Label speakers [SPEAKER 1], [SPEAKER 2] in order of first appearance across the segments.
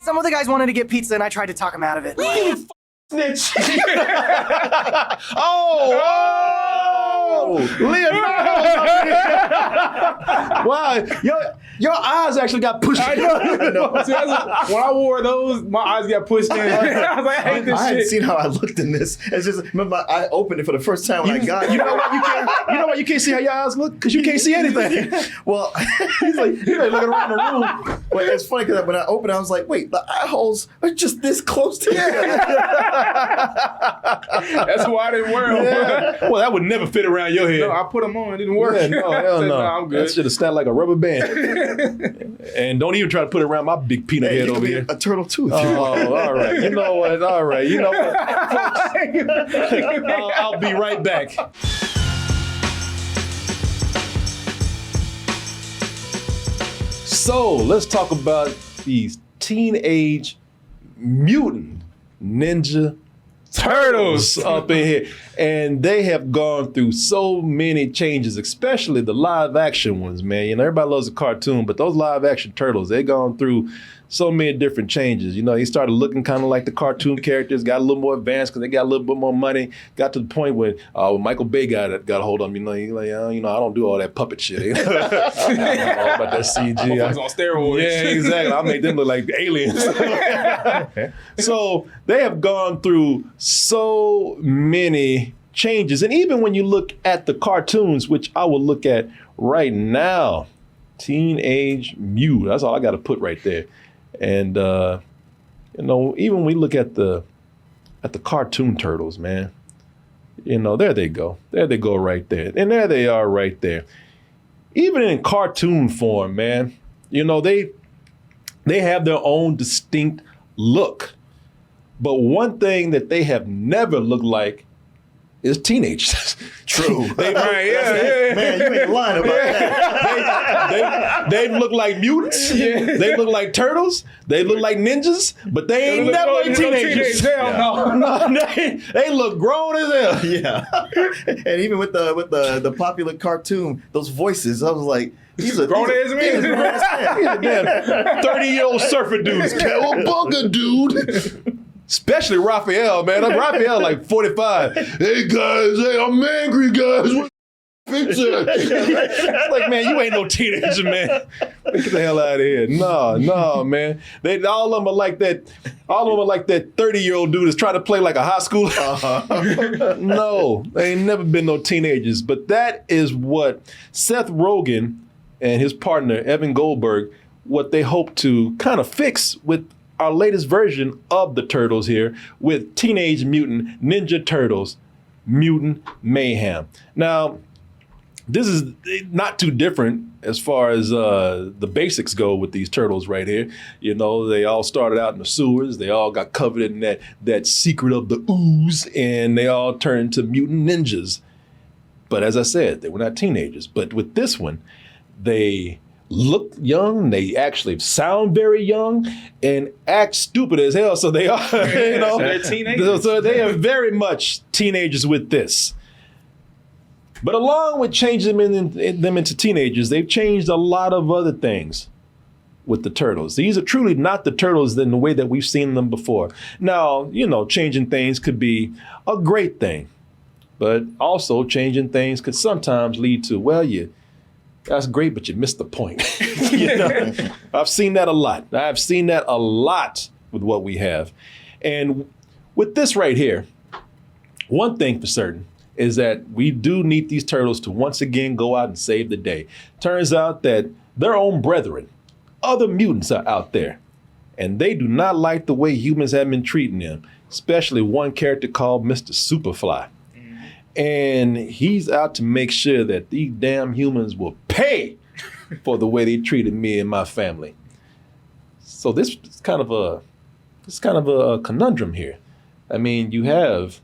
[SPEAKER 1] Some of the guys wanted to get pizza, and I tried to talk them out of it.
[SPEAKER 2] Snitch.
[SPEAKER 3] Leonardo! Wow, your eyes actually got pushed.
[SPEAKER 2] I know. See, when I wore those, my eyes got pushed in. I was like, I hate this
[SPEAKER 4] I hadn't
[SPEAKER 2] shit.
[SPEAKER 4] seen how I looked in this. It's just, remember, I opened it for the first time when I got it.
[SPEAKER 3] You know what? You know why you can't see how your eyes look? Because you can't see anything.
[SPEAKER 4] Well,
[SPEAKER 3] He's like looking around the room.
[SPEAKER 4] well, it's funny because when I opened it, I was like, wait, the eye holes are just this close together.
[SPEAKER 2] That's why I didn't wear them.
[SPEAKER 3] Yeah. Well, that would never fit around your head.
[SPEAKER 2] No, I put them on. It didn't work.
[SPEAKER 3] Yeah, no, hell no.
[SPEAKER 2] Nah, I'm good.
[SPEAKER 3] That should have snapped like a rubber band. And don't even try to put it around my big peanut
[SPEAKER 4] Hey,
[SPEAKER 3] head
[SPEAKER 4] you
[SPEAKER 3] over
[SPEAKER 4] can be
[SPEAKER 3] here.
[SPEAKER 4] a turtle too. If you want.
[SPEAKER 3] Oh, all right. You know what? All right. You know what? I'll be right back. So let's talk about these Teenage Mutant Ninja Turtles up in here. And they have gone through so many changes, especially the live action ones, man. You know, everybody loves a cartoon, but those live action turtles, they've gone through so many different changes. You know, they started looking kind of like the cartoon characters, got a little more advanced because they got a little bit more money, got to the point when Michael Bay got a hold of them. You know, he's like, I don't do all that puppet shit. I don't know about that CG.
[SPEAKER 2] I was on steroids.
[SPEAKER 3] Yeah, exactly. I make them look like aliens. So they have gone through so many changes. And even when you look at the cartoons, which I will look at right now, Teenage Mutant, that's all I got to put right there. And, you know, even when we look at the cartoon turtles, man, you know, there they go. There they go right there. And there they are right there. Even in cartoon form, man, you know, they have their own distinct look. But one thing that they have never looked like is teenagers.
[SPEAKER 4] True.
[SPEAKER 2] Man,
[SPEAKER 4] you ain't lying about that.
[SPEAKER 3] They look like mutants. They look like turtles. They look like ninjas, but they ain't never teenagers.
[SPEAKER 2] Hell no.
[SPEAKER 3] No, they look grown as hell.
[SPEAKER 4] Yeah. And even with the popular cartoon, those voices, I was like, these are
[SPEAKER 2] Grown ass men.
[SPEAKER 3] Damn, 30-year-old surfer dudes. Cowabunga, dude. Especially Raphael, man. Raphael like 45. Hey guys, I'm angry, guys. What fix it? Like, man, you ain't no teenager, man. Get the hell out of here. No, man. All of them are like that. All of them are like that 30-year-old dude that's trying to play like a high schooler. No, they ain't never been no teenagers. But that is what Seth Rogen and his partner Evan Goldberg, what they hope to kind of fix with our latest version of the Turtles here with Teenage Mutant Ninja Turtles, Mutant Mayhem. Now, this is not too different as far as the basics go with these turtles right here. You know, they all started out in the sewers. They all got covered in that secret of the ooze, and they all turned into mutant ninjas. But as I said, they were not teenagers. But with this one, they look young, they actually sound very young, and act stupid as hell. So they are, you know,
[SPEAKER 2] they're teenagers.
[SPEAKER 3] So they are very much teenagers with this. But along with changing them into teenagers, they've changed a lot of other things with the turtles. These are truly not the turtles in the way that we've seen them before. Now, you know, changing things could be a great thing, but also changing things could sometimes lead to, well, that's great, but you missed the point. You know? I've seen that a lot. I've seen that a lot with what we have. And with this right here, one thing for certain is that we do need these turtles to once again go out and save the day. Turns out that their own brethren, other mutants are out there, and they do not like the way humans have been treating them, especially one character called Mr. Superfly. And he's out to make sure that these damn humans will pay for the way they treated me and my family. So this is kind of a conundrum here. I mean, you have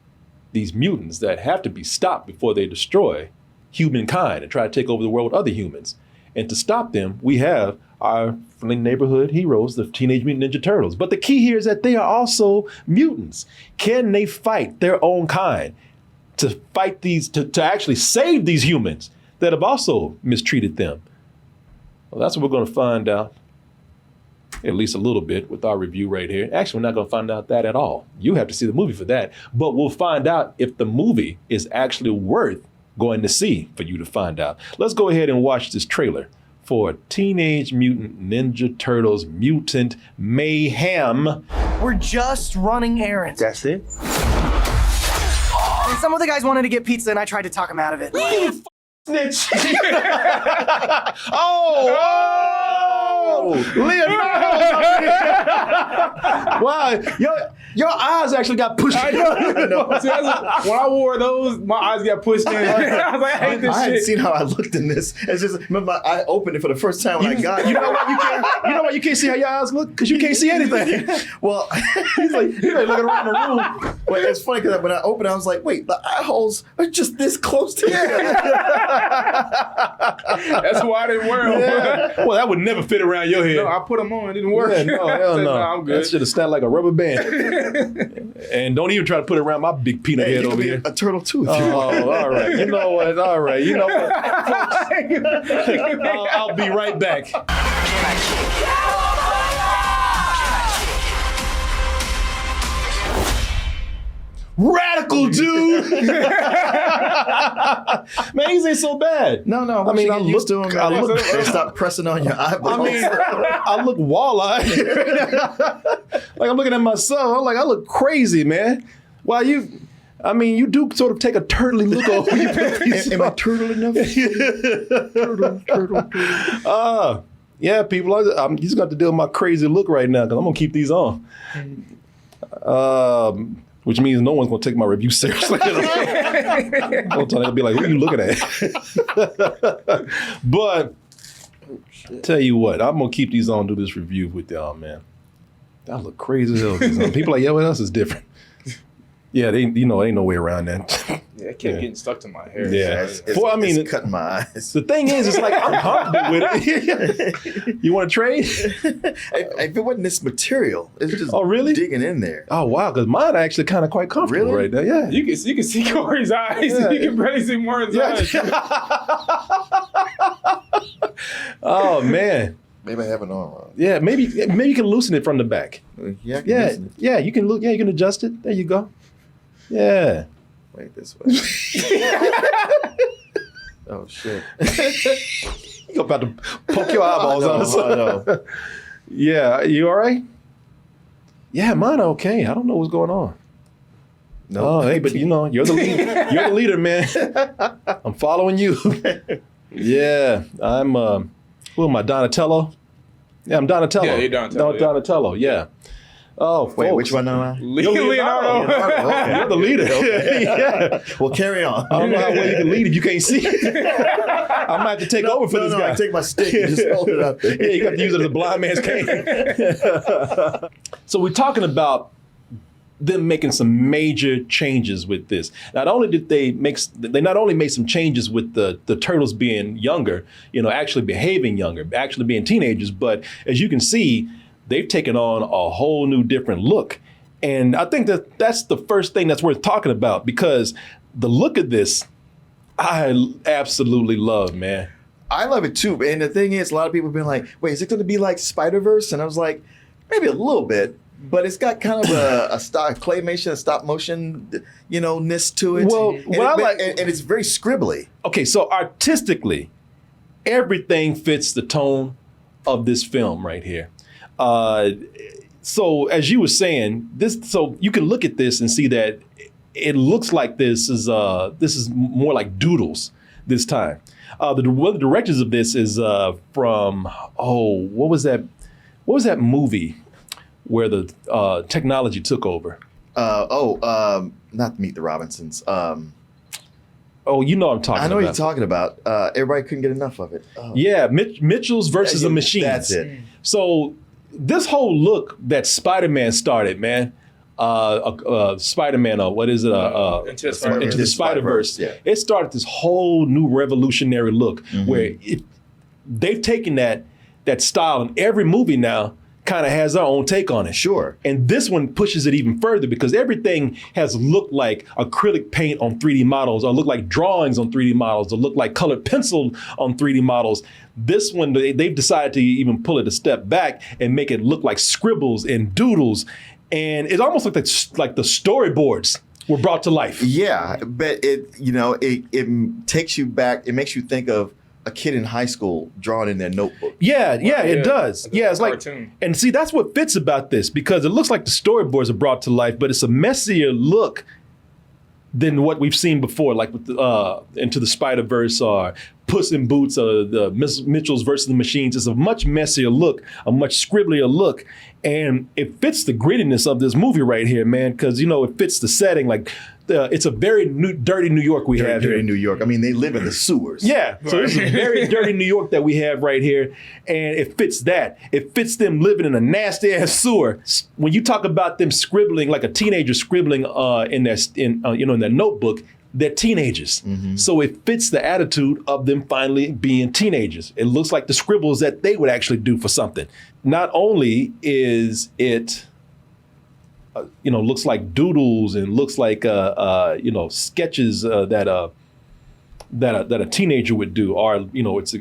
[SPEAKER 3] these mutants that have to be stopped before they destroy humankind and try to take over the world with other humans. And to stop them, we have our friendly neighborhood heroes, the Teenage Mutant Ninja Turtles. But the key here is that they are also mutants. Can they fight their own kind? To fight these, to actually save these humans that have also mistreated them? Well, that's what we're going to find out at least a little bit with our review right here. Actually, we're not going to find out that at all. You have to see the movie for that. But we'll find out if the movie is actually worth going to see for you to find out. Let's go ahead and watch this trailer for Teenage Mutant Ninja Turtles Mutant Mayhem.
[SPEAKER 1] We're just running errands.
[SPEAKER 2] That's it.
[SPEAKER 1] And some of the guys wanted to get pizza, and I tried to talk them out of it.
[SPEAKER 3] Snitch. Oh, Leonardo. Wow, your eyes actually got pushed.
[SPEAKER 2] I know. See, when I wore those, my eyes got pushed in. I was like, I hate this
[SPEAKER 4] I hadn't
[SPEAKER 2] shit.
[SPEAKER 4] seen how I looked in this. It's just remember I opened it for the first time when I got it.
[SPEAKER 3] You know what? You know why you can't see how your eyes look? Because you can't see anything.
[SPEAKER 4] Well,
[SPEAKER 3] He's like looking around the room.
[SPEAKER 4] well, it's funny because when I opened it, I was like, wait, the eye holes are just this close together.
[SPEAKER 2] That's why I didn't wear them.
[SPEAKER 3] Yeah. Well, that would never fit around your head.
[SPEAKER 2] No, I put them on. It didn't work.
[SPEAKER 3] Yeah, no, hell no.
[SPEAKER 2] Nah, I'm good.
[SPEAKER 3] That should have snapped like a rubber band. And don't even try to put it around my big peanut
[SPEAKER 4] Hey,
[SPEAKER 3] head
[SPEAKER 4] you
[SPEAKER 3] over
[SPEAKER 4] can be
[SPEAKER 3] here.
[SPEAKER 4] a turtle too. If you want.
[SPEAKER 3] Oh, all right. You know what? All right. You know what? I'll be right back. Radical dude. Man, these ain't so bad.
[SPEAKER 4] No.
[SPEAKER 3] I mean, I
[SPEAKER 4] you used to
[SPEAKER 3] look-
[SPEAKER 4] them.
[SPEAKER 3] I look-
[SPEAKER 4] They stop pressing on your eyeballs.
[SPEAKER 3] I mean, I look wall-eyed. Like I'm looking at myself. I'm like, I look crazy, man. Why you do sort of take a turtly look over when you put these
[SPEAKER 4] am I
[SPEAKER 3] on.
[SPEAKER 4] turtle enough? turtle.
[SPEAKER 3] Yeah, people, I'm just going to have to deal with my crazy look right now because I'm going to keep these on. Which means no one's going to take my review seriously. They'll be like, who are you looking at? But tell you what, I'm going to keep these on, do this review with y'all, man. That look crazy as hell. People are like, yeah, what else is different? Yeah, ain't no way around that.
[SPEAKER 2] Yeah, it kept getting stuck to my hair.
[SPEAKER 3] Yeah.
[SPEAKER 4] It's cutting my eyes.
[SPEAKER 3] The thing is, it's like I'm comfortable with it. You want to trade?
[SPEAKER 4] If it wasn't this material, it's just
[SPEAKER 3] really?
[SPEAKER 4] digging in there.
[SPEAKER 3] Oh wow, because mine are actually kind of quite comfortable
[SPEAKER 4] Really?
[SPEAKER 3] right there. Yeah.
[SPEAKER 2] You can see Corey's eyes.
[SPEAKER 3] Yeah.
[SPEAKER 2] You can barely see Martin's eyes.
[SPEAKER 3] Oh man.
[SPEAKER 4] Maybe I have an arm wrong.
[SPEAKER 3] Yeah, maybe you can loosen it from the back.
[SPEAKER 4] Yeah, I can
[SPEAKER 3] Yeah,
[SPEAKER 4] listen.
[SPEAKER 3] yeah, you can look. Yeah, you can adjust it. There you go. Yeah.
[SPEAKER 4] Wait, this way. Oh shit!
[SPEAKER 3] You about to poke your eyeballs out.
[SPEAKER 4] I know.
[SPEAKER 3] Yeah, you all right? Yeah, mine are okay. I don't know what's going on.
[SPEAKER 4] No,
[SPEAKER 3] Oh, hey, but you know, you're the leader. You're the leader, man. I'm following you. Yeah, I'm. Who am I? Donatello. Yeah, I'm Donatello.
[SPEAKER 2] Yeah, you're Donatello, yeah.
[SPEAKER 3] Donatello. Yeah. Oh,
[SPEAKER 4] Wait,
[SPEAKER 3] folks.
[SPEAKER 4] which one am I?
[SPEAKER 2] Leonardo.
[SPEAKER 4] Okay.
[SPEAKER 3] You're the leader. Yeah.
[SPEAKER 4] Well, carry on.
[SPEAKER 3] I don't know how well you can lead if you can't see. I might have to take over for this guy.
[SPEAKER 4] I take my stick and just hold it up there.
[SPEAKER 3] Yeah, you got to use it as a blind man's cane. So we're talking about them making some major changes with this. Not only did they not only made some changes with the turtles being younger, actually behaving younger, actually being teenagers, but as you can see, they've taken on a whole new different look. And I think that's the first thing that's worth talking about because the look of this, I absolutely love, man.
[SPEAKER 4] I love it too. And the thing is, a lot of people have been like, wait, is it going to be like Spider-Verse? And I was like, maybe a little bit. But it's got kind of a claymation, a stop motion, ness to it.
[SPEAKER 3] Well,
[SPEAKER 4] and
[SPEAKER 3] what I like-
[SPEAKER 4] and it's very scribbly.
[SPEAKER 3] Okay, so artistically, everything fits the tone of this film right here. So as you were saying, so you can look at this and see that it looks like this is more like doodles this time. One of the directors of this is from what was that movie where the technology took over?
[SPEAKER 4] Not Meet the Robinsons.
[SPEAKER 3] You know what I'm talking about.
[SPEAKER 4] I know what you're talking about. Everybody couldn't get enough of it. Oh.
[SPEAKER 3] Yeah, Mitchell's versus the Machines.
[SPEAKER 4] That's it.
[SPEAKER 3] So this whole look that Spider-Man started, man, Spider-Man, what is it?
[SPEAKER 2] Into the Spider-Verse.
[SPEAKER 3] Into the Spider-Verse.
[SPEAKER 4] Yeah.
[SPEAKER 3] It started this whole new revolutionary look where they've taken that style in every movie now kind of has our own take on it.
[SPEAKER 4] Sure.
[SPEAKER 3] And this one pushes it even further because everything has looked like acrylic paint on 3D models, or look like drawings on 3D models, or look like colored pencil on 3D models. This one, they've decided to even pull it a step back and make it look like scribbles and doodles. And it almost looked like the storyboards were brought to life.
[SPEAKER 4] Yeah, but it takes you back. It makes you think of a kid in high school drawing in their notebook.
[SPEAKER 3] Yeah, it does.
[SPEAKER 2] Like
[SPEAKER 3] yeah, it's like,
[SPEAKER 2] cartoon.
[SPEAKER 3] and see, that's what fits about this, because it looks like the storyboards are brought to life, but it's a messier look than what we've seen before, like with Into the Spider-Verse or Puss in Boots or the Mitchells versus the Machines. It's a much messier look, a much scribblier look, and it fits the grittiness of this movie right here, man, because, it fits the setting. Like, it's a very dirty New York we have
[SPEAKER 4] Dirty
[SPEAKER 3] here.
[SPEAKER 4] New York. I mean, they live in the sewers.
[SPEAKER 3] Yeah, so this is very dirty New York that we have right here, and it fits that. It fits them living in a nasty ass sewer. When you talk about them scribbling, like a teenager scribbling in their notebook, they're teenagers.
[SPEAKER 4] Mm-hmm.
[SPEAKER 3] So it fits the attitude of them finally being teenagers. It looks like the scribbles that they would actually do for something. Not only is it looks like doodles and looks like sketches that a teenager would do, or it's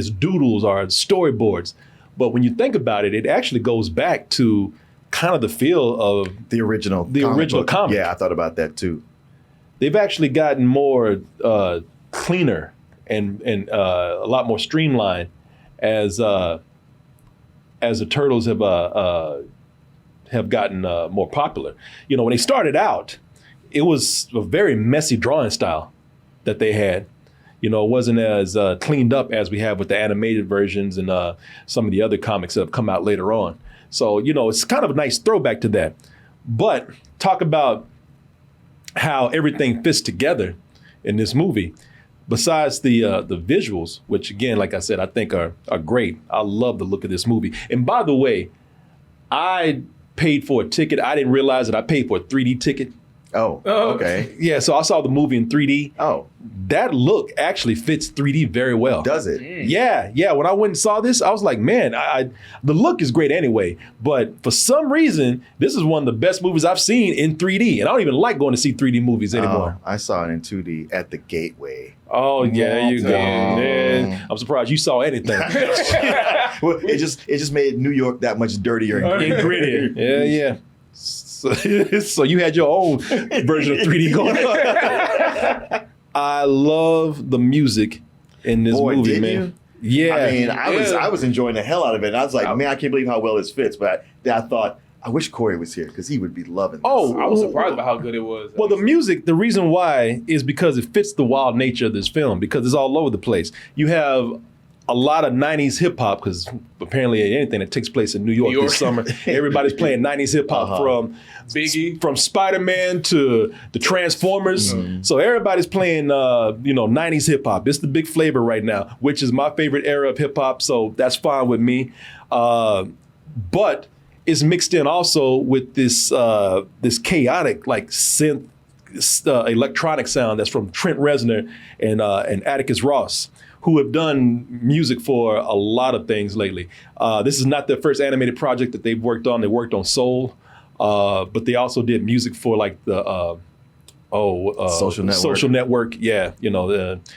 [SPEAKER 3] doodles or storyboards. But when you think about it, it actually goes back to kind of the feel of
[SPEAKER 4] The original
[SPEAKER 3] comic.
[SPEAKER 4] Yeah, I thought about that too.
[SPEAKER 3] They've actually gotten more cleaner and a lot more streamlined as the Turtles have gotten more popular. When they started out, it was a very messy drawing style that they had. It wasn't as cleaned up as we have with the animated versions and some of the other comics that have come out later on. So, it's kind of a nice throwback to that. But talk about how everything fits together in this movie. Besides the visuals, which again, like I said, I think are great. I love the look of this movie. And by the way, I paid for a ticket. I didn't realize that I paid for a 3D ticket.
[SPEAKER 4] Oh, okay.
[SPEAKER 3] Yeah, so I saw the movie in 3D.
[SPEAKER 4] Oh.
[SPEAKER 3] That look actually fits 3D very well.
[SPEAKER 4] Does it?
[SPEAKER 3] Yeah. When I went and saw this, I was like, man, the look is great anyway. But for some reason, this is one of the best movies I've seen in 3D. And I don't even like going to see 3D movies anymore.
[SPEAKER 4] Oh, I saw it in 2D at the Gateway.
[SPEAKER 3] Oh, yeah, there you go. Man, I'm surprised you saw anything.
[SPEAKER 4] Well, it just made New York that much dirtier and
[SPEAKER 3] grittier. Yeah. So you had your own version of 3D going on. I love the music in this movie,
[SPEAKER 4] did
[SPEAKER 3] man.
[SPEAKER 4] you?
[SPEAKER 3] Yeah.
[SPEAKER 4] I mean, I was enjoying the hell out of it. And I was like, man, I can't believe how well this fits. But I thought, I wish Corey was here because he would be loving this.
[SPEAKER 3] Oh,
[SPEAKER 2] I was surprised by how good it was.
[SPEAKER 3] Well, the music, the reason why is because it fits the wild nature of this film, because it's all over the place. You have a lot of 90s hip hop, because apparently anything that takes place in New York this summer, everybody's playing 90s hip hop from
[SPEAKER 2] Biggie,
[SPEAKER 3] from Spider-Man to the Transformers. So everybody's playing 90s hip hop. It's the big flavor right now, which is my favorite era of hip hop. So that's fine with me. But it's mixed in also with this chaotic like synth electronic sound that's from Trent Reznor and Atticus Ross, who have done music for a lot of things lately. This is not their first animated project that they've worked on. They worked on Soul, but they also did music for like the
[SPEAKER 4] Social Network.
[SPEAKER 3] Social Network, yeah.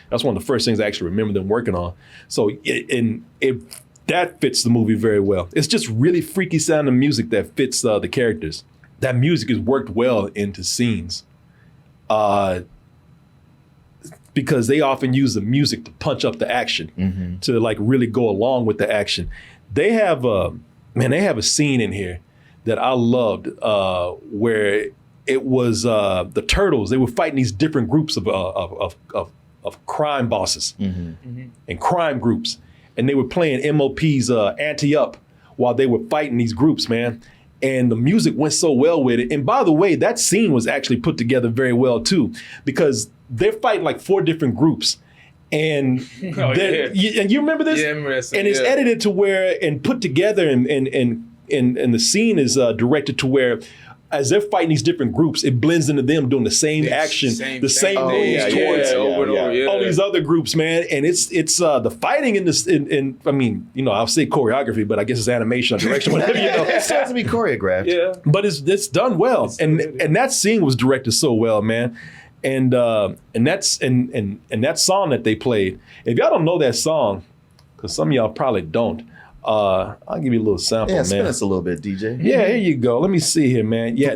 [SPEAKER 3] That's one of the first things I actually remember them working on. So that fits the movie very well. It's just really freaky sounding music that fits the characters. That music is worked well into scenes. Because they often use the music to punch up the action, to like really go along with the action. They have a scene in here that I loved where it was the Turtles. They were fighting these different groups of crime bosses and crime groups, and they were playing MOP's Ante Up while they were fighting these groups, man. And the music went so well with it. And by the way, that scene was actually put together very well too, because they're fighting like 4 different groups. And and you remember this?
[SPEAKER 2] Yeah, I remember that scene,
[SPEAKER 3] and it's edited to where and put together and the scene is directed to where as they're fighting these different groups, it blends into them doing the same action, the same moves towards all these other groups, man. And it's the fighting in this. In I mean, I'll say choreography, but I guess it's animation or direction, whatever.
[SPEAKER 4] It has to be choreographed.
[SPEAKER 2] Yeah,
[SPEAKER 3] but it's done well, and that scene was directed so well, man. And that song that they played. If y'all don't know that song, because some of y'all probably don't. I'll give you a little sample, man.
[SPEAKER 4] Spin us a little bit, DJ.
[SPEAKER 3] Yeah, here you go. Let me see here, man. Yeah.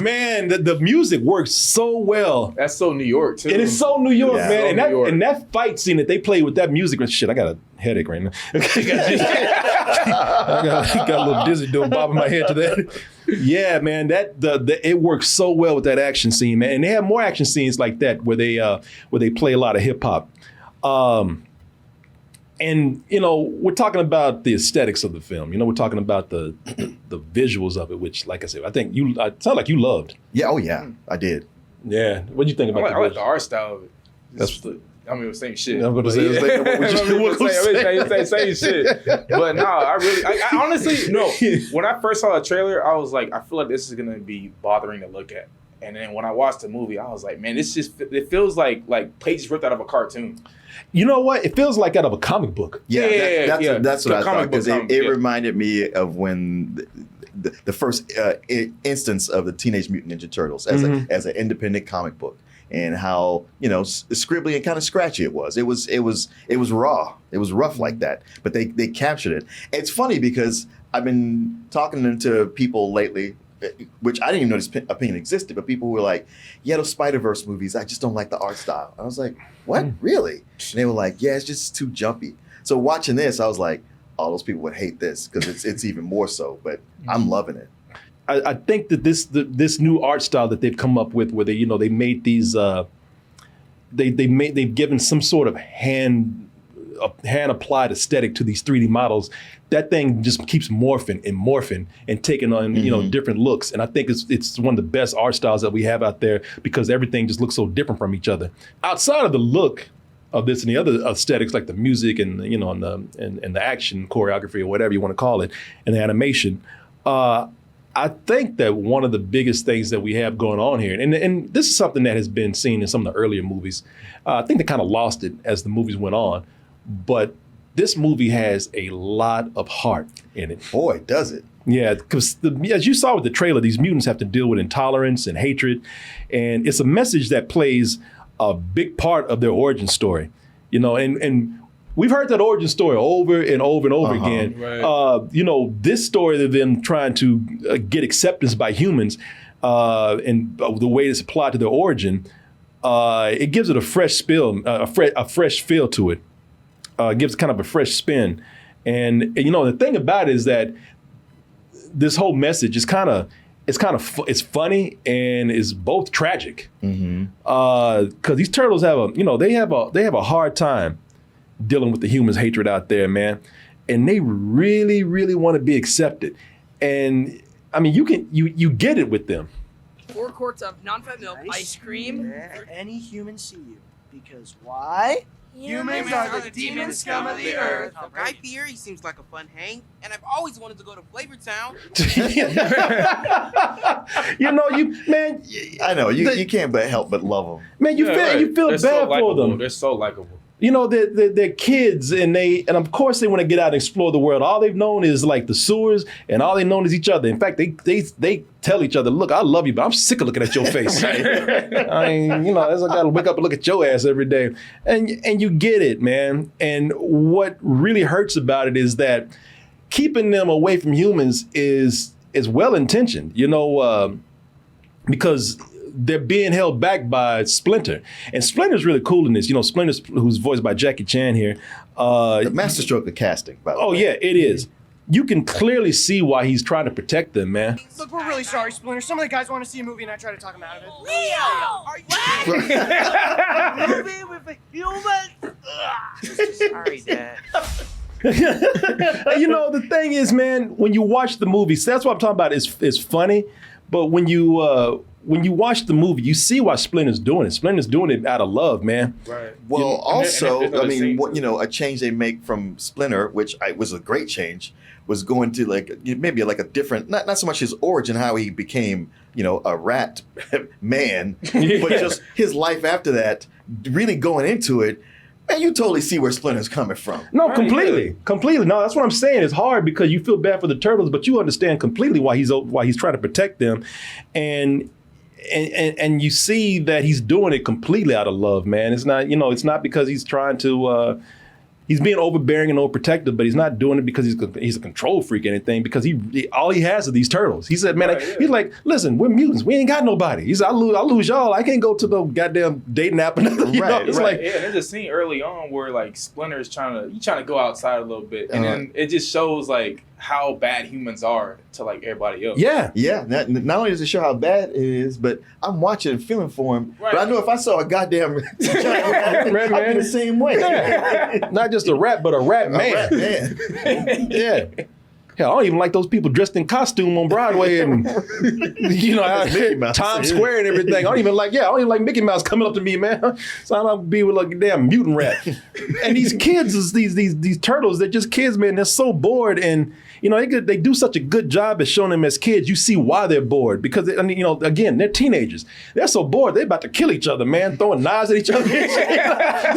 [SPEAKER 3] Man, the music works so well.
[SPEAKER 2] That's so New York too.
[SPEAKER 3] And it's so New York, man.
[SPEAKER 2] So
[SPEAKER 3] and that fight scene that they play with that music, shit, I got a headache right now. I got a little dizzy doing bobbing my head to that. Yeah, man, it works so well with that action scene, man. And they have more action scenes like that where they play a lot of hip hop. And we're talking about the aesthetics of the film. We're talking about the visuals of it, which, like I said, I think it sounded like you loved.
[SPEAKER 4] Yeah, oh yeah, I did.
[SPEAKER 3] Yeah, what'd you think about
[SPEAKER 2] I like the art style of it. The same shit.
[SPEAKER 3] I'm going to say
[SPEAKER 2] same shit. But no, I honestly, no. When I first saw the trailer, I was like, I feel like this is gonna be bothering to look at. And then when I watched the movie, I was like, man, it feels like pages ripped out of a cartoon.
[SPEAKER 3] You know what? It feels like out of a comic book.
[SPEAKER 4] That's what I thought, because it reminded me of when the first instance of the Teenage Mutant Ninja Turtles as an independent comic book, and how scribbly and kind of scratchy it was. It was raw. It was rough like that. But they captured it. It's funny because I've been talking to people lately, which I didn't even know this opinion existed, but people were like, yeah, those Spider-Verse movies, I just don't like the art style. I was like, what? Really? And they were like, yeah, it's just too jumpy. So watching this, I was like, all those people would hate this because it's even more so, but I'm loving it.
[SPEAKER 3] I think that this new art style that they've come up with, where they made these they've given some sort of hand applied aesthetic to these 3D models. That thing just keeps morphing and taking on different looks. And I think it's one of the best art styles that we have out there, because everything just looks so different from each other. Outside of the look of this and the other aesthetics, like the music and and the action choreography or whatever you want to call it, and the animation. I think that one of the biggest things that we have going on here, and this is something that has been seen in some of the earlier movies. I think they kind of lost it as the movies went on, but this movie has a lot of heart in it.
[SPEAKER 4] Boy, does it.
[SPEAKER 3] Yeah, because as you saw with the trailer, these mutants have to deal with intolerance and hatred, and it's a message that plays a big part of their origin story. And we've heard that origin story over and over and over again. Right. This story of them trying to get acceptance by humans, and the way it's applied to their origin, it gives it a fresh fresh feel to it. It gives kind of a fresh spin. And the thing about it is that this whole message is it's funny and is both tragic. Because these turtles have a hard time dealing with the humans' hatred out there, man. And they really, really want to be accepted. And I mean, you get it with them.
[SPEAKER 5] 4 quarts of non-fat milk, ice cream.
[SPEAKER 1] Let any human see you. Because why? Humans are the demon scum of the earth.
[SPEAKER 6] Guy Fieri seems like a fun hang, and I've always wanted to go to Flavor Town.
[SPEAKER 4] I know you can't help but love them.
[SPEAKER 3] Man, you feel bad for them.
[SPEAKER 2] They're so likable.
[SPEAKER 3] They're kids, and of course they want to get out and explore the world. All they've known is like the sewers, and all they've known is each other. In fact, they tell each other, "Look, I love you, but I'm sick of looking at your face." I mean, I gotta wake up and look at your ass every day, and you get it, man. And what really hurts about it is that keeping them away from humans is well intentioned, because they're being held back by Splinter. And Splinter's really cool in this. Splinter's, who's voiced by Jackie Chan here.
[SPEAKER 4] The masterstroke of casting, by the way.
[SPEAKER 3] Oh, yeah, it is. You can clearly see why he's trying to protect them, man.
[SPEAKER 1] Look, we're really sorry, Splinter. Some of the guys want to see a movie, and I try to talk them out of it.
[SPEAKER 6] Leo! Are you movie with a human? Sorry, Dad.
[SPEAKER 3] The thing is, man, when you watch the movie, so that's what I'm talking about. It's funny, but when you when you watch the movie, you see why Splinter's doing it. Splinter's doing it out of love, man.
[SPEAKER 2] Right.
[SPEAKER 4] Well,
[SPEAKER 2] And
[SPEAKER 4] also,
[SPEAKER 2] there's another
[SPEAKER 4] I mean,
[SPEAKER 2] scene,
[SPEAKER 4] what, a change they make from Splinter, which was a great change, was going to like maybe like a different, not so much his origin, how he became, a rat man, but just his life after that, really going into it. Man, you totally see where Splinter's coming from.
[SPEAKER 3] No, completely. No, that's what I'm saying. It's hard because you feel bad for the turtles, but you understand completely why he's trying to protect them, and you see that he's doing it completely out of love, man. It's not, it's not because he's trying to. He's being overbearing and overprotective, but he's not doing it because he's a control freak or anything. Because he all he has are these turtles. He said, "Man, he's like, listen, we're mutants. We ain't got nobody." He said, "I lose y'all. I can't go to the goddamn dating app." It's like,
[SPEAKER 2] yeah. There's a scene early on where like Splinter's trying to go outside a little bit, and then it just shows like how bad humans are to like everybody else.
[SPEAKER 3] Yeah.
[SPEAKER 4] Not only does it show how bad it is, but I'm watching and feeling for him. Right. But I know if I saw a goddamn giant rat, I'd be the same way.
[SPEAKER 3] Yeah. Not just a rat, but a rat man.
[SPEAKER 4] A rat man.
[SPEAKER 3] Yeah. Hell, I don't even like those people dressed in costume on Broadway and out here, Times Square and everything. I don't even like Mickey Mouse coming up to me, man. So I'm gonna be with like a damn mutant rat. And these kids, these turtles, they're just kids, man. They're so bored, and they do such a good job at showing them as kids. You see why they're bored because again, they're teenagers. They're so bored they're about to kill each other, man, throwing knives at each other.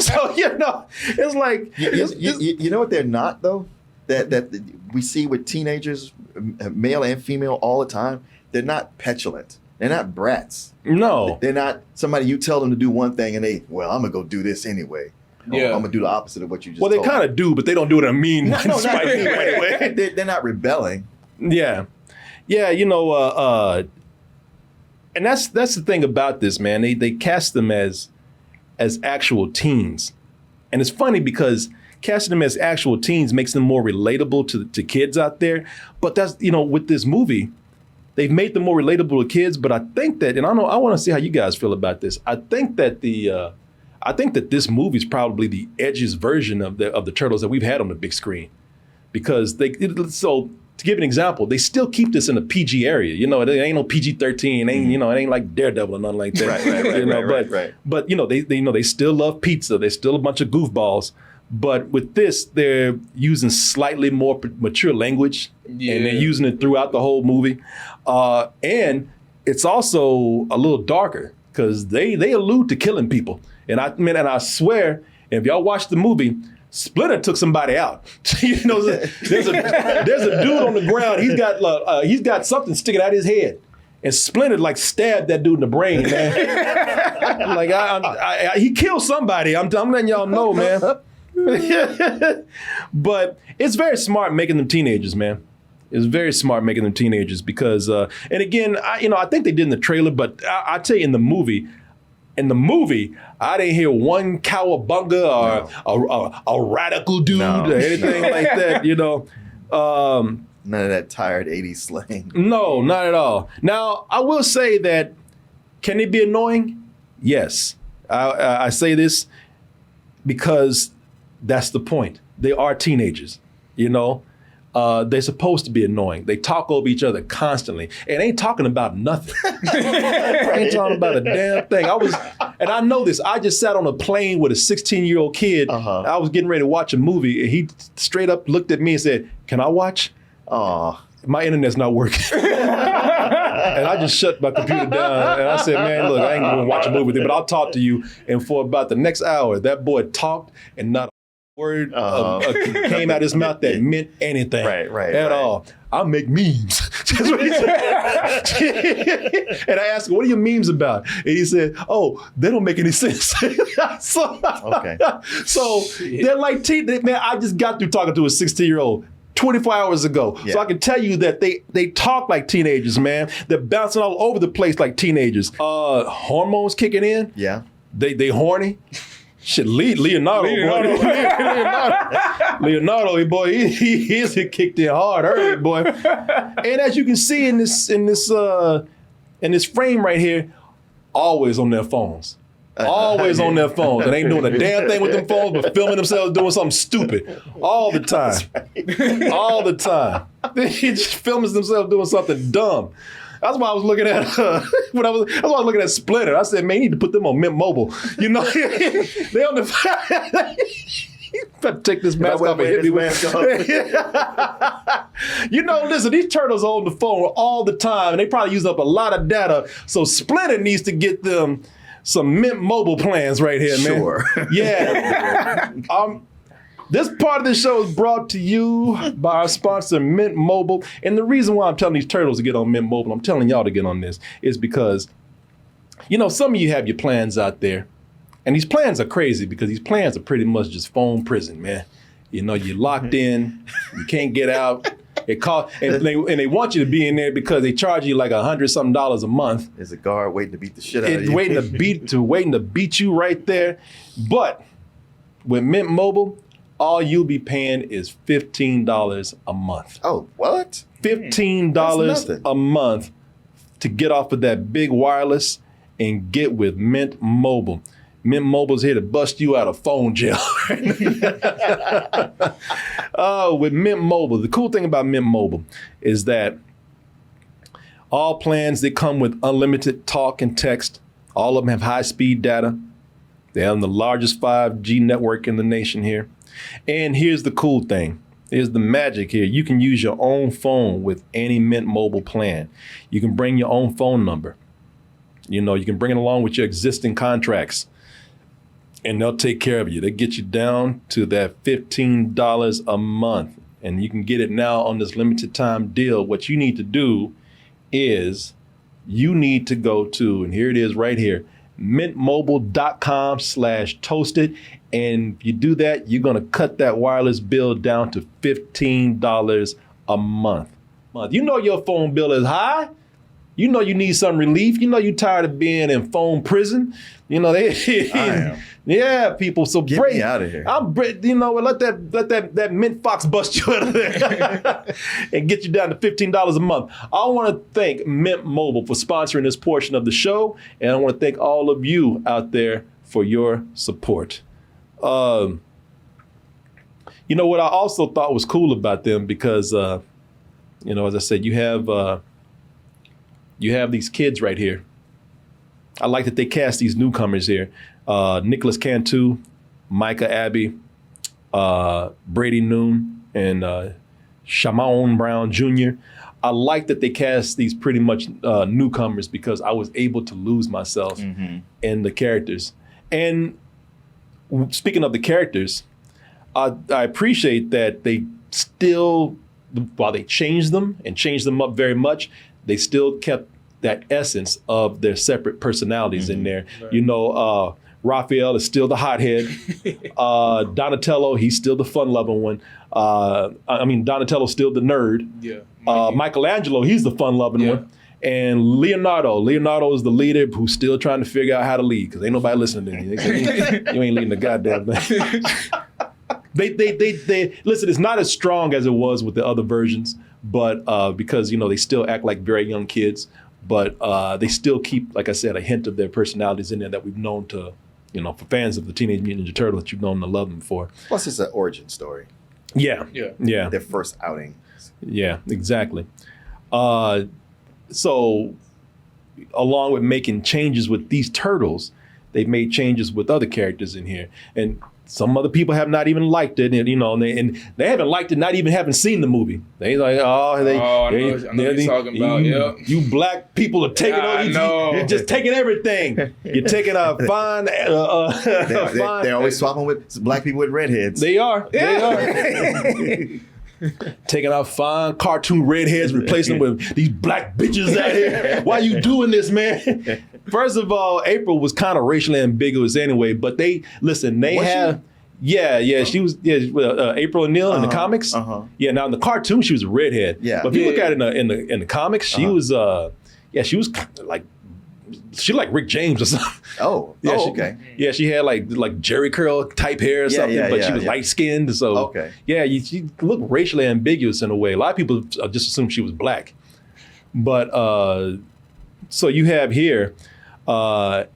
[SPEAKER 3] So it's like
[SPEAKER 4] you know what they're not though. That we see with teenagers, male and female, all the time. They're not petulant. They're not brats.
[SPEAKER 3] No.
[SPEAKER 4] They're not somebody you tell them to do one thing and I'm going to go do this anyway.
[SPEAKER 2] Yeah.
[SPEAKER 4] I'm going to do the opposite of what you just
[SPEAKER 3] told. Well, they kind of do, but they don't do it in a mean, spiteful
[SPEAKER 4] way. They're not rebelling.
[SPEAKER 3] Yeah. Yeah, and that's the thing about this, man. They cast them as actual teens. And it's funny because casting them as actual teens makes them more relatable to kids out there. But that's, with this movie, they've made them more relatable to kids. But I think that, and I want to see how you guys feel about this. I think that this movie is probably the edgiest version of the Turtles that we've had on the big screen, because so to give an example, they still keep this in a PG area. It ain't no PG-13. It ain't like Daredevil or nothing like that.
[SPEAKER 4] Right.
[SPEAKER 3] But they still love pizza. They're still a bunch of goofballs. But with this, they're using slightly more mature language, and they're using it throughout the whole movie. And it's also a little darker because they allude to killing people. And I swear, if y'all watch the movie, Splinter took somebody out. There's a dude on the ground. He's got something sticking out his head, and Splinter like stabbed that dude in the brain, man. Like he killed somebody. I'm letting y'all know, man. But it's very smart making them teenagers, man. It's very smart making them teenagers because, and again, I think they did in the trailer, but I tell you, in the movie, I didn't hear one cowabunga or a radical dude or anything like that.
[SPEAKER 4] None of that tired 80s slang.
[SPEAKER 3] No, not at all. Now, I will say that, can it be annoying? Yes. I say this because that's the point. They are teenagers, They're supposed to be annoying. They talk over each other constantly and ain't talking about nothing. Ain't talking about a damn thing. And I know this. I just sat on a plane with a 16-year-old kid. I was getting ready to watch a movie, and he straight up looked at me and said, "Can I watch?" My internet's not working. And I just shut my computer down, and I said, "Man, look, I ain't gonna watch a movie with you, but I'll talk to you." And for about the next hour, that boy talked, and not word came out his mouth that meant anything at all. I make memes. That's what he said. And I asked him, "What are your memes about?" And he said, "Oh, they don't make any sense." So they're like, man, I just got through talking to a 16-year-old 24 hours ago. Yeah. So I can tell you that they talk like teenagers, man. They're bouncing all over the place like teenagers. Hormones kicking in.
[SPEAKER 4] Yeah.
[SPEAKER 3] They horny. Shit, Leonardo, boy, he's kicked in hard early, boy. And as you can see in this frame right here, always on their phones. Always on their phones. And ain't doing a damn thing with them phones, but filming themselves doing something stupid all the time. All the time. They just filming themselves doing something dumb. That's why I was looking at that's why I was looking at Splinter. I said, man, you need to put them on Mint Mobile. You know, they on the. You better take this mask off and hit me with. You know, listen, these turtles are on the phone all the time, and they probably use up a lot of data. So Splinter needs to get them some Mint Mobile plans right here, man.
[SPEAKER 4] Sure.
[SPEAKER 3] Yeah. This part of the show is brought to you by our sponsor, Mint Mobile. And the reason why I'm telling these turtles to get on Mint Mobile, I'm telling y'all to get on this, is because, you know, some of you have your plans out there. And these plans are crazy because these plans are pretty much just phone prison, man. You know, you're locked in, you can't get out. And they want you to be in there because they charge you like $100-something a month.
[SPEAKER 4] There's a guard waiting to beat the shit out of you.
[SPEAKER 3] Waiting to beat you right there. But with Mint Mobile, all you'll be paying is $15 a month.
[SPEAKER 4] Oh, what?
[SPEAKER 3] $15 a month to get off of that big wireless and get with Mint Mobile. Mint Mobile's here to bust you out of phone jail. With Mint Mobile, the cool thing about Mint Mobile is that all plans, they come with unlimited talk and text. All of them have high-speed data. They have the largest 5G network in the nation here. And here's the cool thing. Here's the magic here. You can use your own phone with any Mint Mobile plan. You can bring your own phone number. You know, you can bring it along with your existing contracts. And they'll take care of you. They get you down to that $15 a month. And you can get it now on this limited time deal. What you need to do is you need to go to, and here it is right here, mintmobile.com/toasted. And if you do that, you're going to cut that wireless bill down to $15 a month. You know your phone bill is high. You know you need some relief. You know you're tired of being in phone prison. You know I am. Yeah, people. So
[SPEAKER 4] get me out of here.
[SPEAKER 3] You know, let that Mint Fox bust you out of there and get you down to $15 a month. I want to thank Mint Mobile for sponsoring this portion of the show, and I want to thank all of you out there for your support. You know what I also thought was cool about them because, you know, as I said, you have these kids right here. I like that they cast these newcomers here. Nicholas Cantu, Micah Abbey, Brady Noon, and Shamon Brown Jr. I like that they cast these pretty much newcomers because I was able to lose myself in the characters. And speaking of the characters, I appreciate that they still, while they changed them and changed them up very much, they still kept that essence of their separate personalities in there. Right. You know, Raphael is still the hothead. Donatello, he's still the fun-loving one. Donatello's still the nerd. Yeah. Michelangelo, he's the fun-loving one. And Leonardo is the leader who's still trying to figure out how to lead because ain't nobody listening to you. You ain't leading the goddamn thing. They listen, it's not as strong as it was with the other versions, but because, you know, they still act like very young kids, but they still keep, like I said, a hint of their personalities in there that we've known to, you know, for fans of the Teenage Mutant Ninja Turtles, that you've known to love them for.
[SPEAKER 4] Plus, it's an origin story.
[SPEAKER 3] Yeah.
[SPEAKER 4] Their first outing.
[SPEAKER 3] Yeah, exactly. So, along with making changes with these turtles, they've made changes with other characters in here. And some other people have not even liked it, and you know, and they haven't liked it, not even having seen the movie. They like, I know you're talking about. You black people are taking you're just taking everything. You're taking a fine.
[SPEAKER 4] They're always swapping with black people with redheads.
[SPEAKER 3] They are. Taking out fine cartoon redheads, replacing them with these black bitches out here. Why you doing this, man? First of all, April was kind of racially ambiguous anyway, but she was April O'Neil in the comics. Yeah, now in the cartoon she was a redhead. Yeah. But if you look at it in the comics, she was she was like Rick James or something.
[SPEAKER 4] Okay.
[SPEAKER 3] Yeah, she had like Jerry curl type hair or something, but she was light skinned. So she looked racially ambiguous in a way. A lot of people just assumed she was black. But so you have here Ayo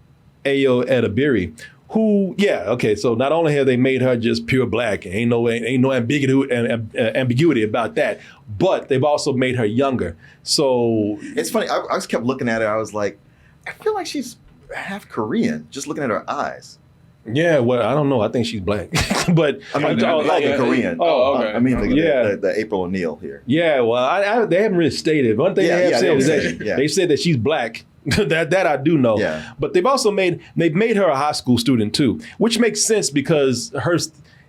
[SPEAKER 3] Edebiri, So not only have they made her just pure black, ain't no ambiguity about that, but they've also made her younger. So
[SPEAKER 4] It's funny. I just kept looking at her. I was like, I feel like she's half Korean. Just looking at her eyes.
[SPEAKER 3] yeah, well, I don't know. I think she's black, but
[SPEAKER 4] I mean, the Korean.
[SPEAKER 2] Oh, okay.
[SPEAKER 4] I mean,
[SPEAKER 3] Yeah.
[SPEAKER 4] the April O'Neil here.
[SPEAKER 3] yeah, well, they haven't really stated. One thing they have said is that they said that she's black. that I do know.
[SPEAKER 4] Yeah.
[SPEAKER 3] But they've made her a high school student too, which makes sense because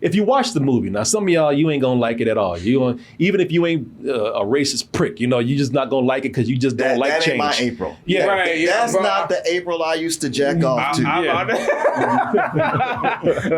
[SPEAKER 3] if you watch the movie, now some of y'all, you ain't gonna like it at all. Even if you ain't a racist prick, you just not gonna like it because you just don't like
[SPEAKER 4] that
[SPEAKER 3] change.
[SPEAKER 4] Ain't my April.
[SPEAKER 3] Yeah.
[SPEAKER 2] Right. Yeah,
[SPEAKER 4] That's
[SPEAKER 2] bro.
[SPEAKER 4] not the April I used to jack off to.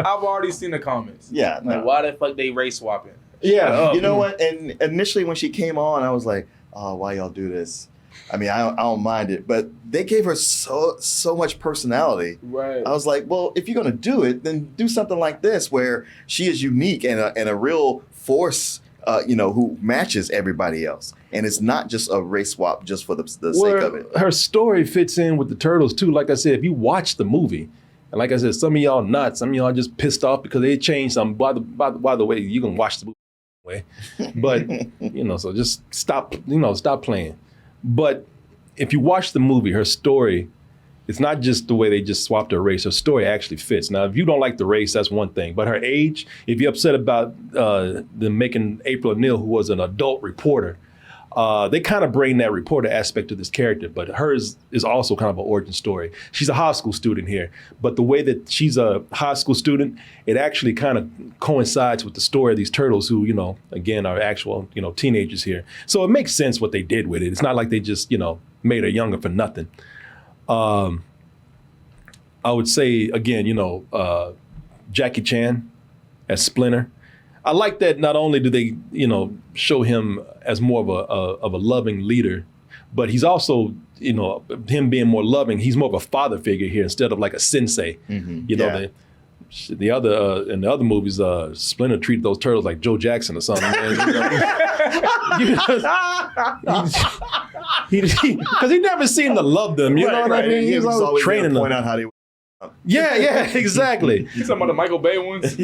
[SPEAKER 2] I've already seen the comments.
[SPEAKER 4] Yeah. No.
[SPEAKER 2] Like, why the fuck they race swapping?
[SPEAKER 3] Yeah.
[SPEAKER 4] You know what? And initially when she came on, I was like, oh, why y'all do this? I mean, I don't mind it, but they gave her so much personality.
[SPEAKER 2] Right.
[SPEAKER 4] I was like, well, if you're gonna do it, then do something like this where she is unique and a real force, who matches everybody else, and it's not just a race swap just for the sake of it.
[SPEAKER 3] Her story fits in with the Turtles too. Like I said, if you watch the movie, and like I said, some of y'all nuts, some of y'all just pissed off because they changed something. By the way, you can watch the movie anyway, but so just stop playing. But if you watch the movie, her story, it's not just the way they just swapped her race. Her story actually fits. Now, if you don't like the race, that's one thing. But her age, if you're upset about them making April O'Neil, who was an adult reporter, they kind of bring that reporter aspect to this character. But hers is also kind of an origin story. She's a high school student here. But the way that she's a high school student, it actually kind of coincides with the story of these turtles who, again, are actual, teenagers here. So it makes sense what they did with it. It's not like they just, made her younger for nothing. I would say, again, Jackie Chan as Splinter. I like that not only do they, show him as more of a loving leader, but he's also, him being more loving, he's more of a father figure here instead of like a sensei.
[SPEAKER 4] Mm-hmm.
[SPEAKER 3] The other in the other movies, Splinter treated those turtles like Joe Jackson or something. Because he never seemed to love them. You know what I mean?
[SPEAKER 4] He was always
[SPEAKER 3] training them.
[SPEAKER 4] point out how they.
[SPEAKER 3] Yeah, exactly.
[SPEAKER 2] You talking about the Michael Bay ones?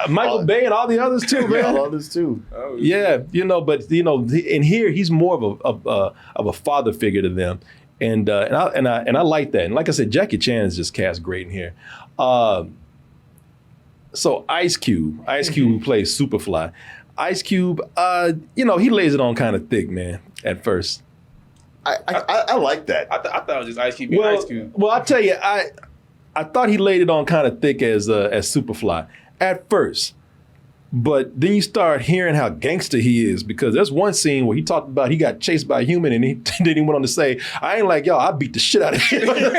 [SPEAKER 3] Michael Bay and all the others too, man.
[SPEAKER 4] All others too.
[SPEAKER 2] Oh,
[SPEAKER 3] Yeah, in here he's more of a father figure to them, and I like that. And like I said, Jackie Chan is just cast great in here. So Ice Cube who plays Superfly, Ice Cube, he lays it on kind of thick, man. At first,
[SPEAKER 4] I like that.
[SPEAKER 2] I thought it was just Ice Cube being Ice Cube.
[SPEAKER 3] Well, I tell you, I thought he laid it on kind of thick as Superfly at first. But then you start hearing how gangster he is, because there's one scene where he talked about he got chased by a human, and then he went on to say, I ain't like y'all, I beat the shit out of him. and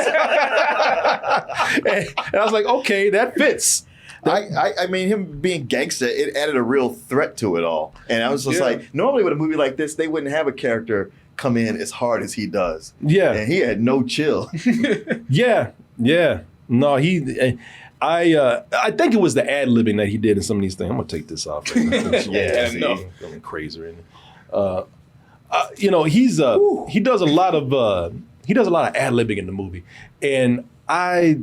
[SPEAKER 3] I was like, okay, that fits.
[SPEAKER 4] I mean, him being gangster, it added a real threat to it all. And I was just like, normally with a movie like this, they wouldn't have a character come in as hard as he does.
[SPEAKER 3] Yeah.
[SPEAKER 4] And he had no chill.
[SPEAKER 3] Yeah. No, I think it was the ad-libbing that he did in some of these things. I'm gonna take this off. Going crazy right now. He does a lot of ad-libbing in the movie, and I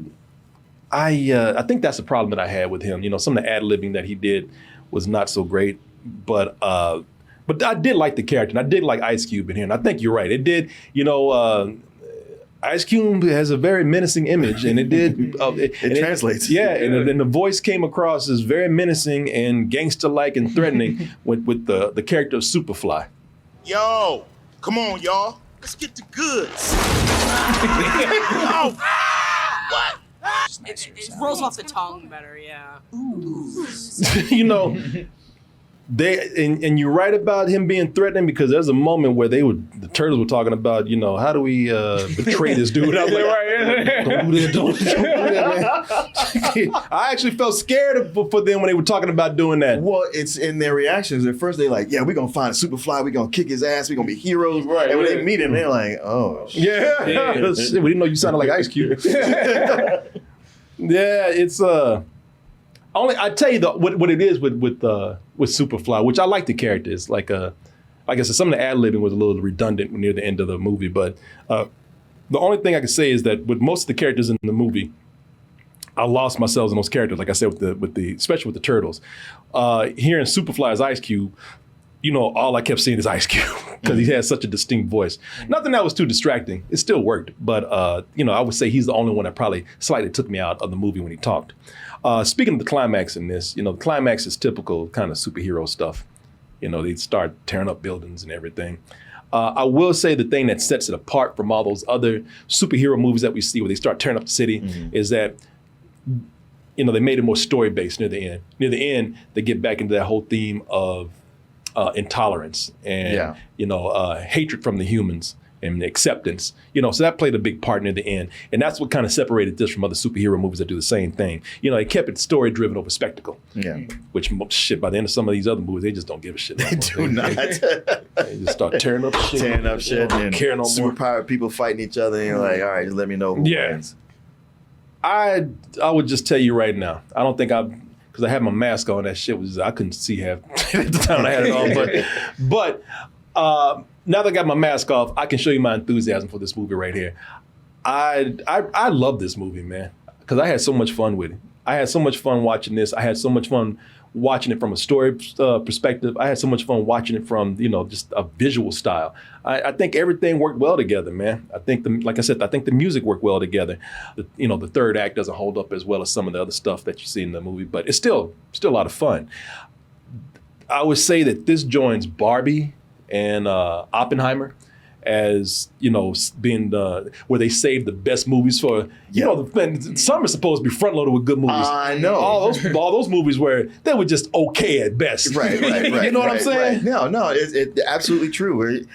[SPEAKER 3] think that's the problem that I had with him. Some of the ad-libbing that he did was not so great, but I did like the character, and I did like Ice Cube in here, and I think you're right. It did, Ice Cube has a very menacing image, and it did.
[SPEAKER 4] It translates.
[SPEAKER 3] And the voice came across as very menacing and gangster-like and threatening with the character of Superfly.
[SPEAKER 7] Yo, come on, y'all. Let's get the goods. What?
[SPEAKER 5] It rolls off the tongue better, yeah.
[SPEAKER 3] And you're right about him being threatening, because there's a moment where the turtles were talking about, how do we betray this dude? I was like, don't do that, man. I actually felt scared for them when they were talking about doing that.
[SPEAKER 4] Well, it's in their reactions. At first, they're like, yeah, we're going to find Superfly. We're going to kick his ass. We're going to be heroes.
[SPEAKER 2] Right,
[SPEAKER 4] and when they meet him, they're like, oh, shit.
[SPEAKER 3] Yeah. Shit, we didn't know you sounded like Ice Cube. Yeah, it's I tell you what it is with Superfly, which I like the characters. Like I said, some of the ad-libbing was a little redundant near the end of the movie, but the only thing I can say is that with most of the characters in the movie, I lost myself in those characters, like I said, with the especially with the turtles. Hearing Superfly as Ice Cube, you know, all I kept seeing is Ice Cube because he had such a distinct voice. Nothing that was too distracting. It still worked, but you know, I would say he's the only one that probably slightly took me out of the movie when he talked. Speaking of the climax in this, you know, the climax is typical kind of superhero stuff. You know, they start tearing up buildings and everything. I will say the thing that sets it apart from all those other superhero movies that we see where they start tearing up the city is that, you know, they made it more story-based near the end. Near the end, they get back into that whole theme of intolerance and, you know, hatred from the humans and acceptance. You know, so that played a big part near the end. And that's what kind of separated this from other superhero movies that do the same thing. You know, it kept it story-driven over spectacle. Yeah. Which, shit, by the end of some of these other movies, they just don't give a shit.
[SPEAKER 4] They do not.
[SPEAKER 3] They just start tearing up shit.
[SPEAKER 4] Tearing up shit and
[SPEAKER 3] care no more.
[SPEAKER 4] superpowered people fighting each other. And you're like, all right, just let me know who wins.
[SPEAKER 3] I would just tell you right now, I don't think because I had my mask on, that shit was, I couldn't see half at the time I had it on. But now that I got my mask off, I can show you my enthusiasm for this movie right here. I love this movie, man, because I had so much fun with it. I had so much fun watching this. I had so much fun watching it from a story perspective. I had so much fun watching it from, you know, just a visual style. I think everything worked well together, man. I think, like I said, I think the music worked well together. You know, the third act doesn't hold up as well as some of the other stuff that you see in the movie, but it's still a lot of fun. I would say that this joins Barbie and Oppenheimer as, you know, being where they saved the best movies for, you know, some are supposed to be front loaded with good movies.
[SPEAKER 4] I know.
[SPEAKER 3] All those movies where they were just okay at best.
[SPEAKER 4] Right.
[SPEAKER 3] You know what I'm saying?
[SPEAKER 4] Right. No, it's absolutely true.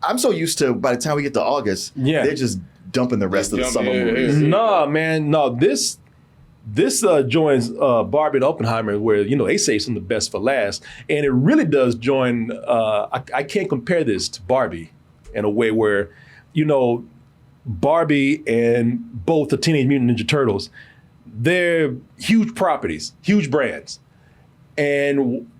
[SPEAKER 4] I'm so used to, by the time we get to August, they're just dumping the rest of the summer movies.
[SPEAKER 3] No, man, no, this joins Barbie and Oppenheimer, where, you know, they say some of the best for last, and it really does join. I can't compare this to Barbie in a way where, you know, Barbie and both the Teenage Mutant Ninja Turtles, they're huge properties, huge brands, and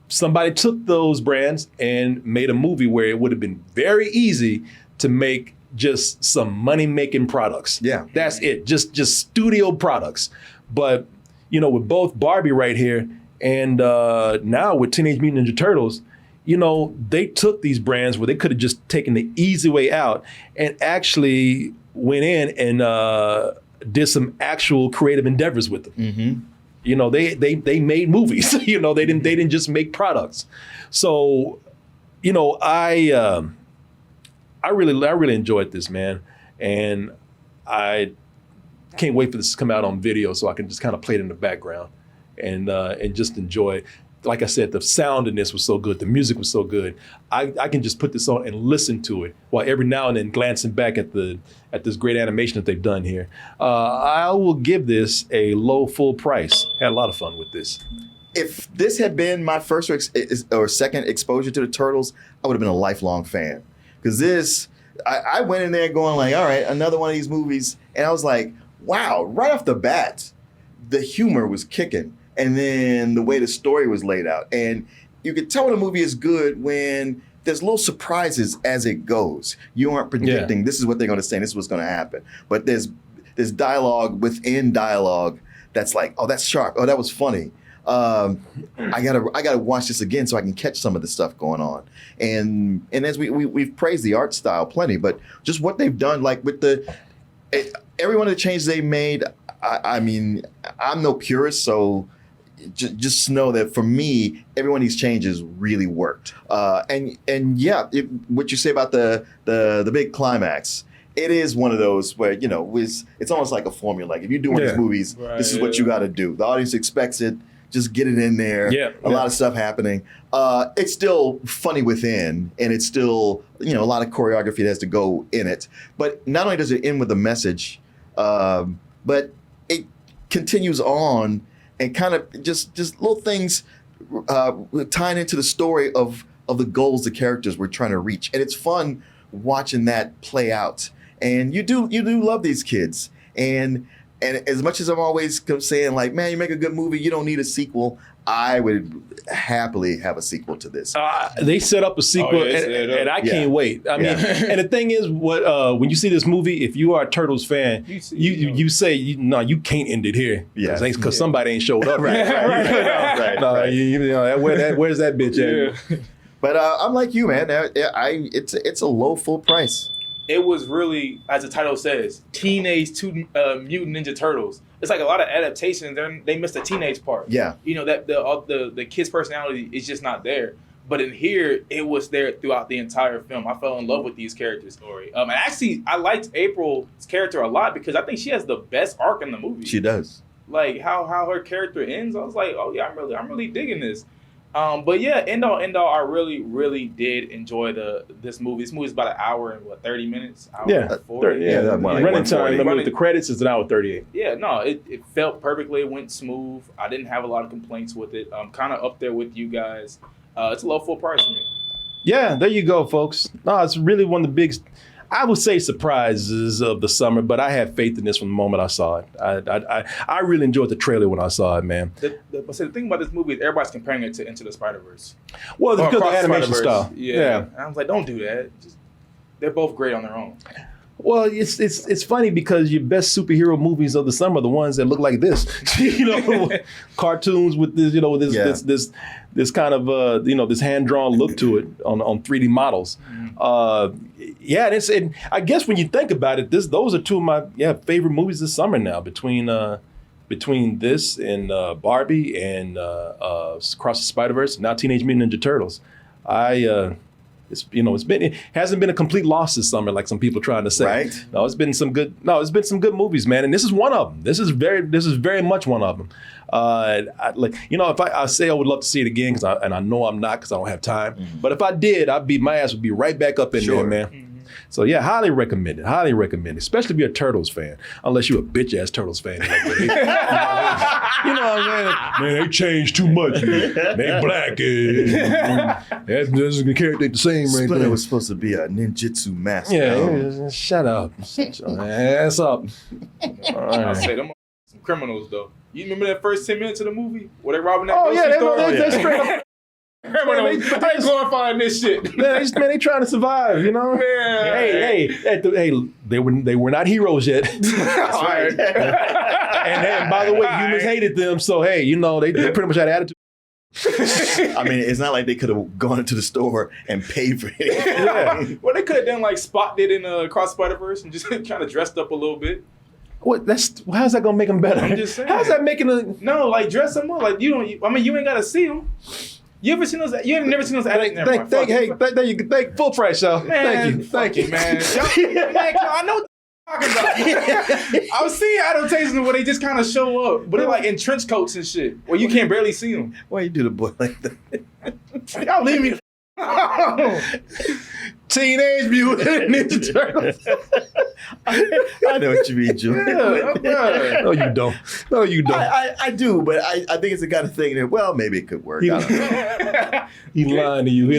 [SPEAKER 3] somebody took those brands and made a movie where it would have been very easy to make just some money-making products. Yeah. That's it. Just studio products. But, you know, with both Barbie right here and now with Teenage Mutant Ninja Turtles, you know, they took these brands where they could have just taken the easy way out and actually went in and did some actual creative endeavors with them. Mm-hmm. You know, they made movies. You know, they didn't just make products. So, you know, I really enjoyed this, man, and I can't wait for this to come out on video so I can just kind of play it in the background and just enjoy. Like I said, the sound in this was so good, the music was so good. I can just put this on and listen to it while every now and then glancing back at this great animation that they've done here. I will give this a low full price. Had a lot of fun with this.
[SPEAKER 4] If this had been my first or second exposure to the Turtles, I would have been a lifelong fan. Because I went in there going like, all right, another one of these movies. And I was like, wow, right off the bat, the humor was kicking. And then the way the story was laid out. And you could tell when a movie is good when there's little surprises as it goes. You aren't predicting this is what they're going to say and this is what's going to happen. But there's dialogue within dialogue that's like, oh, that's sharp. Oh, that was funny. I gotta watch this again so I can catch some of the stuff going on. And as we've praised the art style plenty, but just what they've done, like with every one of the changes they made. I mean, I'm no purist, so just know that for me, every one of these changes really worked. And yeah, what you say about the big climax. It is one of those where, you know, it's almost like a formula. Like if you do one of these movies, this is what you got to do. The audience expects it. Just get it in there. A lot of stuff happening. It's still funny within, and it's still, you know, a lot of choreography that has to go in it. But not only does it end with a message, but it continues on and kind of just little things tying into the story of the goals the characters were trying to reach. And it's fun watching that play out. And you do love these kids. And And as much as I'm always saying, like, man, you make a good movie, you don't need a sequel, I would happily have a sequel to this.
[SPEAKER 3] They set up a sequel, and I can't wait. I mean, and the thing is, when you see this movie, if you are a Turtles fan, you say, no, you can't end it here, because somebody ain't showed up.
[SPEAKER 4] Right.
[SPEAKER 3] Where's that bitch at?
[SPEAKER 4] But I'm like you, man. It's a low full price.
[SPEAKER 2] It was really, as the title says, Teenage Mutant Ninja Turtles. It's like a lot of adaptations. They missed the teenage part.
[SPEAKER 4] Yeah.
[SPEAKER 2] You know, that the kid's personality is just not there. But in here, it was there throughout the entire film. I fell in love with these characters. And actually, I liked April's character a lot because I think she has the best arc in the movie.
[SPEAKER 4] She does.
[SPEAKER 2] Like how her character ends, I was like, oh yeah, I'm really digging this. But yeah, end all, I really did enjoy this movie. This movie is about an hour and 30 minutes? Hour 40?
[SPEAKER 3] Running time with the credits is an hour 38.
[SPEAKER 2] Yeah, no, it felt perfectly. It went smooth. I didn't have a lot of complaints with it. Kind of up there with you guys. It's a low full price for me.
[SPEAKER 3] Yeah, there you go, folks. No, it's really one of the big, I would say, surprises of the summer, but I had faith in this from the moment I saw it. I really enjoyed the trailer when I saw it, man.
[SPEAKER 2] The thing about this movie is everybody's comparing it to Into the Spider-Verse.
[SPEAKER 3] Well, it's because of the animation style.
[SPEAKER 2] Yeah. And I was like, don't do that. They're both great on their own.
[SPEAKER 3] Well, it's funny because your best superhero movies of the summer are the ones that look like this. Cartoons with this, this kind of this hand-drawn look to it on 3D models. And I guess when you think about it, those are two of my favorite movies this summer now. Between this and Barbie and Across the Spider-Verse, now Teenage Mutant Ninja Turtles, it hasn't been a complete loss this summer like some people are trying to say.
[SPEAKER 4] Right.
[SPEAKER 3] It's been some good movies, man, and this is one of them. This is very much one of them. If I say I would love to see it again, and I know I'm not because I don't have time. Mm-hmm. But if I did, my ass would be right back up in there, man. Mm-hmm. So yeah, highly recommend it, especially if you're a Turtles fan, unless you're a bitch ass Turtles fan. Man, they changed too much. They black. That's the character the same right
[SPEAKER 4] Splinter
[SPEAKER 3] there.
[SPEAKER 4] was supposed to be a ninjutsu master.
[SPEAKER 3] Yeah, shut up. Shut your ass up.
[SPEAKER 2] I'll say them some criminals though. You remember that first 10 minutes of the movie where they robbing that
[SPEAKER 3] grocery store?
[SPEAKER 2] They straight up. They glorifying this shit.
[SPEAKER 3] Man, they trying to survive, you know.
[SPEAKER 2] Yeah.
[SPEAKER 3] They were not heroes yet.
[SPEAKER 2] That's right.
[SPEAKER 3] And by the way, humans hated them, so they pretty much had attitude.
[SPEAKER 4] I mean, it's not like they could have gone into the store and paid for it.
[SPEAKER 2] Yeah. Well, they could have done like Spot did in Across Spider-Verse and just kind of dressed up a little bit.
[SPEAKER 3] How's that gonna make them better?
[SPEAKER 2] I'm just saying.
[SPEAKER 3] How's that making
[SPEAKER 2] dress them up like you ain't gotta see them. You ever seen those? You have never seen those ads?
[SPEAKER 3] Thank full price, y'all.
[SPEAKER 2] Man,
[SPEAKER 3] thank you,
[SPEAKER 2] man. I know what you're talking about. I was seeing adaptations where they just kind of show up, but they're like in trench coats and shit, where you can't barely see them.
[SPEAKER 4] Why you do the boy like that?
[SPEAKER 2] Y'all leave me.
[SPEAKER 3] Teenage Mutant Ninja Turtles.
[SPEAKER 4] I know what you mean, Julie.
[SPEAKER 2] Yeah.
[SPEAKER 3] No, you don't.
[SPEAKER 4] I do, but I think it's the kind of thing that, well, maybe it could work. I don't know.
[SPEAKER 3] He's lying to you.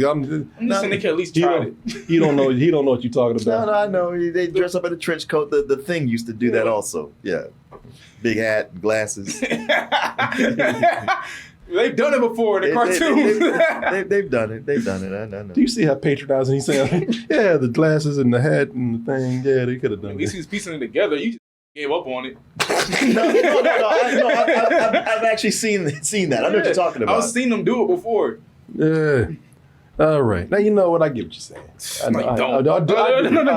[SPEAKER 2] I'm just saying they could at least try it.
[SPEAKER 3] He don't know what you're talking about.
[SPEAKER 4] No, I know. They dress up in a trench coat. The Thing used to do that also. Yeah. Big hat, glasses.
[SPEAKER 2] They've done it before in the cartoons.
[SPEAKER 4] They've done it. I know.
[SPEAKER 3] Do you see how patronizing he's saying? Yeah, the glasses and the hat and the thing. Yeah, they could have done it.
[SPEAKER 2] At least he's piecing it together. You just gave up on it.
[SPEAKER 4] I've actually seen that. I know what you're talking about.
[SPEAKER 2] I've seen them do it before.
[SPEAKER 3] Yeah. All right. Now you know what I get what you're saying.
[SPEAKER 2] No, you don't. No,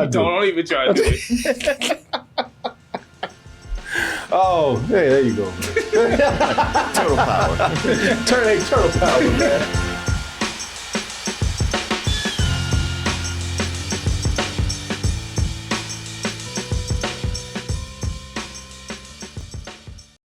[SPEAKER 2] don't even try to do it.
[SPEAKER 3] Oh, hey, there you go.
[SPEAKER 4] Turtle power.
[SPEAKER 3] Turtle power, man.